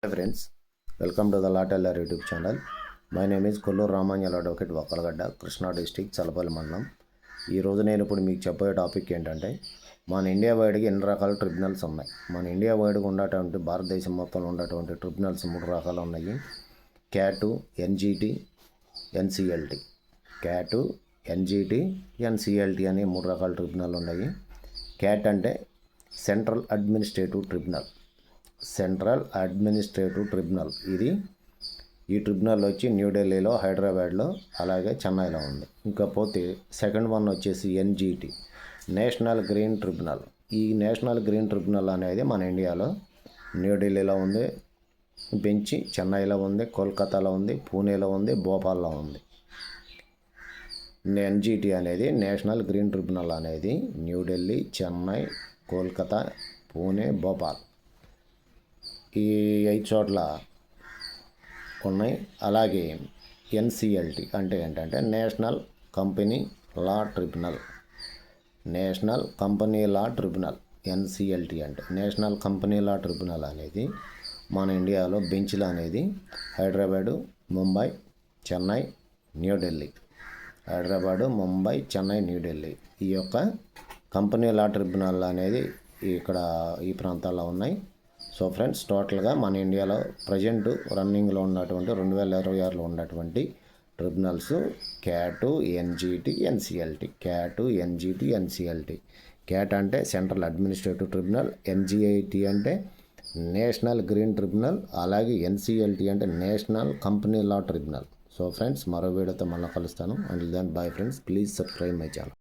Hi friends, welcome to the Law Teller YouTube channel. My name is Kollur Ramanyal Advocate Vakkalagada, Krishna District, Salapalli Mandalam. ఈ రోజు నేను ఇప్పుడు మీకు చెప్పే topic ఏంటంటే మన ఇండియా వైడ్గా ఎన్ని రకాల ట్రిబ్యునల్స్ ఉన్నాయి. మన ఇండియా వైడ్గా ఉన్నటువంటి భారతదేశం మొత్తంలో ఉన్నటువంటి ట్రిబ్యునల్స్ 3 రకాలు ఉన్నాయి. క్యాటు, NGT, NCLT. CAT, NGT, NCLT అనే 3 రకాల ట్రిబ్యునల్ ఉన్నాయి. క్యాట్ అంటే central administrative tribunal. Central administrative tribunal ఈ ట్రిబ్యునల్ వచ్చి న్యూఢిల్లీలో, హైదరాబాద్లో, అలాగే చెన్నైలో ఉంది. ఇంకపోతే సెకండ్ వన్ వచ్చేసి ఎన్జీటీ, నేషనల్ గ్రీన్ ట్రిబ్యునల్. ఈ నేషనల్ గ్రీన్ ట్రిబ్యునల్ అనేది మన ఇండియాలో న్యూఢిల్లీలో ఉంది, బెంచ్ చెన్నైలో ఉంది, కోల్కతాలో ఉంది, పూణేలో ఉంది, భోపాల్లో ఉంది. ఎన్జీటీ అనేది నేషనల్ గ్రీన్ ట్రిబ్యునల్ అనేది న్యూఢిల్లీ, చెన్నై, కోల్కతా, పూణే, భోపాల్ ఈ 5 చోట్ల ఉన్నాయి. అలాగే ఎన్సీఎల్టీ అంటే ఏంటంటే national company law tribunal. National company law tribunal NCLT అంటే నేషనల్ కంపెనీ లా ట్రిబ్యునల్ అనేది మన ఇండియాలో బెంచ్లు అనేది హైదరాబాదు, ముంబై, చెన్నై, న్యూఢిల్లీ. హైదరాబాదు, ముంబై, చెన్నై, న్యూఢిల్లీ ఈ యొక్క కంపెనీ లా ట్రిబ్యునల్ అనేది ఇక్కడ ఈ ప్రాంతాల్లో ఉన్నాయి. సో ఫ్రెండ్స్, టోటల్గా మన ఇండియాలో ప్రజెంట్ రన్నింగ్లో ఉన్నటువంటి 2026లో ఉన్నటువంటి tribunals CAT, NGT, NCLT. CAT, NGT, NCLT. CAT అంటే సెంట్రల్ అడ్మినిస్ట్రేటివ్ ట్రిబ్యునల్, ఎన్జీఐటీ అంటే నేషనల్ గ్రీన్ ట్రిబ్యునల్, అలాగే ఎన్సీఎల్టీ అంటే national company law tribunal. So friends, మరో వీడియోతో మళ్ళీ కలుస్తాను. Until then bye friends, please subscribe my channel.